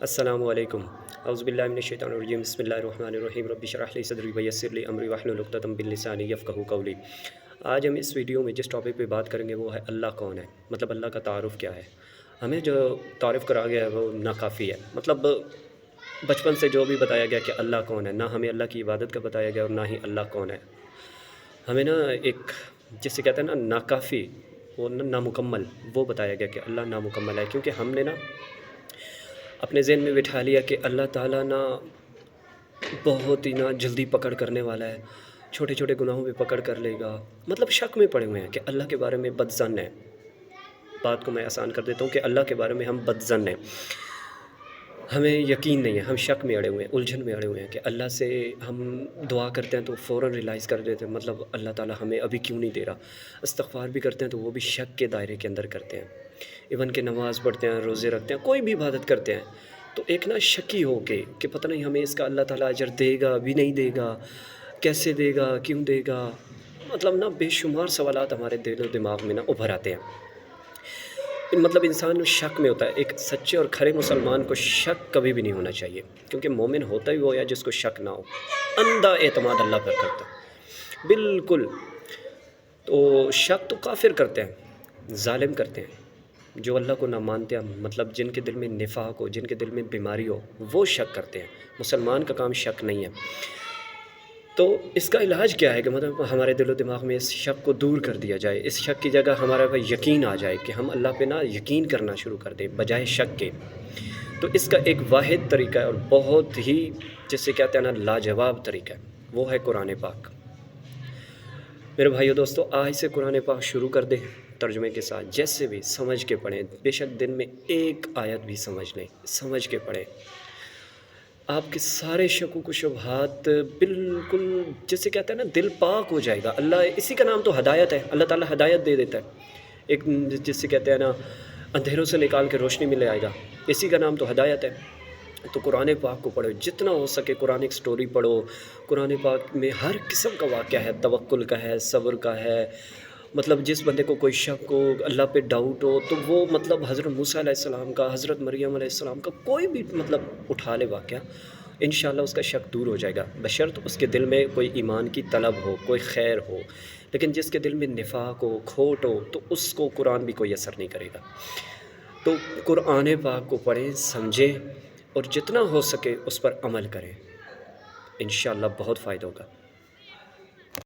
السلام علیکم۔ اعوذ باللہ من الشیطان الرجیم، بسم اللہ الرحمن الرحیم، رب اشرح لی صدری ویسر لی امری واحلل عقدۃ من لسانی یفقہوا قولی۔ آج ہم اس ویڈیو میں جس ٹاپک پہ بات کریں گے وہ ہے اللہ کون ہے، مطلب اللہ کا تعارف کیا ہے۔ ہمیں جو تعارف کرا گیا ہے وہ ناکافی ہے، مطلب بچپن سے جو بھی بتایا گیا کہ اللہ کون ہے، نہ ہمیں اللہ کی عبادت کا بتایا گیا اور نہ ہی اللہ کون ہے۔ ہمیں ایک جسے کہتے ہیں ناکافی، وہ نامکمل، وہ بتایا گیا کہ اللہ نامکمل ہے، کیونکہ ہم نے اپنے ذہن میں بٹھا لیا کہ اللہ تعالیٰ بہت ہی جلدی پکڑ کرنے والا ہے، چھوٹے چھوٹے گناہوں پہ پکڑ کر لے گا، مطلب شک میں پڑے ہوئے ہیں کہ اللہ کے بارے میں بدظن ہے۔ بات کو میں آسان کر دیتا ہوں کہ اللہ کے بارے میں ہم بدظن ہیں، ہمیں یقین نہیں ہے، ہم شک میں اڑے ہوئے ہیں، الجھن میں اڑے ہوئے ہیں کہ اللہ سے ہم دعا کرتے ہیں تو فوراً ریلائز کر دیتے ہیں، مطلب اللہ تعالیٰ ہمیں ابھی کیوں نہیں دے رہا۔ استغفار بھی کرتے ہیں تو وہ بھی شک کے دائرے کے اندر کرتے ہیں، ایون کہ نماز پڑھتے ہیں، روزے رکھتے ہیں، کوئی بھی عبادت کرتے ہیں تو ایک شکی ہو کے کہ پتہ نہیں ہمیں اس کا اللہ تعالیٰ اجر دے گا بھی نہیں دے گا، کیسے دے گا، کیوں دے گا، مطلب بے شمار سوالات ہمارے دل و دماغ میں ابھر آتے ہیں۔ مطلب انسان شک میں ہوتا ہے۔ ایک سچے اور کھرے مسلمان کو شک کبھی بھی نہیں ہونا چاہیے، کیونکہ مومن ہوتا ہی وہ ہے جس کو شک نہ ہو، اندھا اعتماد اللہ پر کرتا ہے بالکل۔ تو شک تو کافر کرتے ہیں، ظالم کرتے ہیں، جو اللہ کو نہ مانتے ہیں، مطلب جن کے دل میں نفاق ہو، جن کے دل میں بیماری ہو، وہ شک کرتے ہیں۔ مسلمان کا کام شک نہیں ہے۔ تو اس کا علاج کیا ہے کہ مطلب ہمارے دل و دماغ میں اس شک کو دور کر دیا جائے، اس شک کی جگہ ہمارا یقین آ جائے کہ ہم اللہ پہ یقین کرنا شروع کر دیں بجائے شک کے۔ تو اس کا ایک واحد طریقہ ہے اور بہت ہی جسے کہتے ہیں لاجواب طریقہ ہے، وہ ہے قرآن پاک۔ میرے بھائیو دوستو، آج سے قرآن پاک شروع کر دیں ترجمے کے ساتھ، جیسے بھی سمجھ کے پڑھیں، بے شک دن میں ایک آیت بھی سمجھ لیں، سمجھ کے پڑھیں، آپ کے سارے شکوک و شبہات بالکل جسے کہتے ہیں دل پاک ہو جائے گا۔ اللہ، اسی کا نام تو ہدایت ہے، اللہ تعالیٰ ہدایت دے دیتا ہے، ایک جسے کہتے ہیں اندھیروں سے نکال کے روشنی میں لے آئے گا، اسی کا نام تو ہدایت ہے۔ تو قرآن پاک کو پڑھو، جتنا ہو سکے قرآن سٹوری پڑھو۔ قرآن پاک میں ہر قسم کا واقعہ ہے، توکل کا ہے، صبر کا ہے، مطلب جس بندے کو کوئی شک ہو، اللہ پہ ڈاؤٹ ہو، تو وہ مطلب حضرت موسیٰ علیہ السلام کا، حضرت مریم علیہ السلام کا کوئی بھی مطلب اٹھا لے واقعہ، انشاءاللہ اس کا شک دور ہو جائے گا، بشرط اس کے دل میں کوئی ایمان کی طلب ہو، کوئی خیر ہو۔ لیکن جس کے دل میں نفاق ہو، کھوٹ ہو، تو اس کو قرآن بھی کوئی اثر نہیں کرے گا۔ تو قرآن پاک کو پڑھیں، سمجھیں اور جتنا ہو سکے اس پر عمل کریں، انشاءاللہ بہت فائدہ ہوگا۔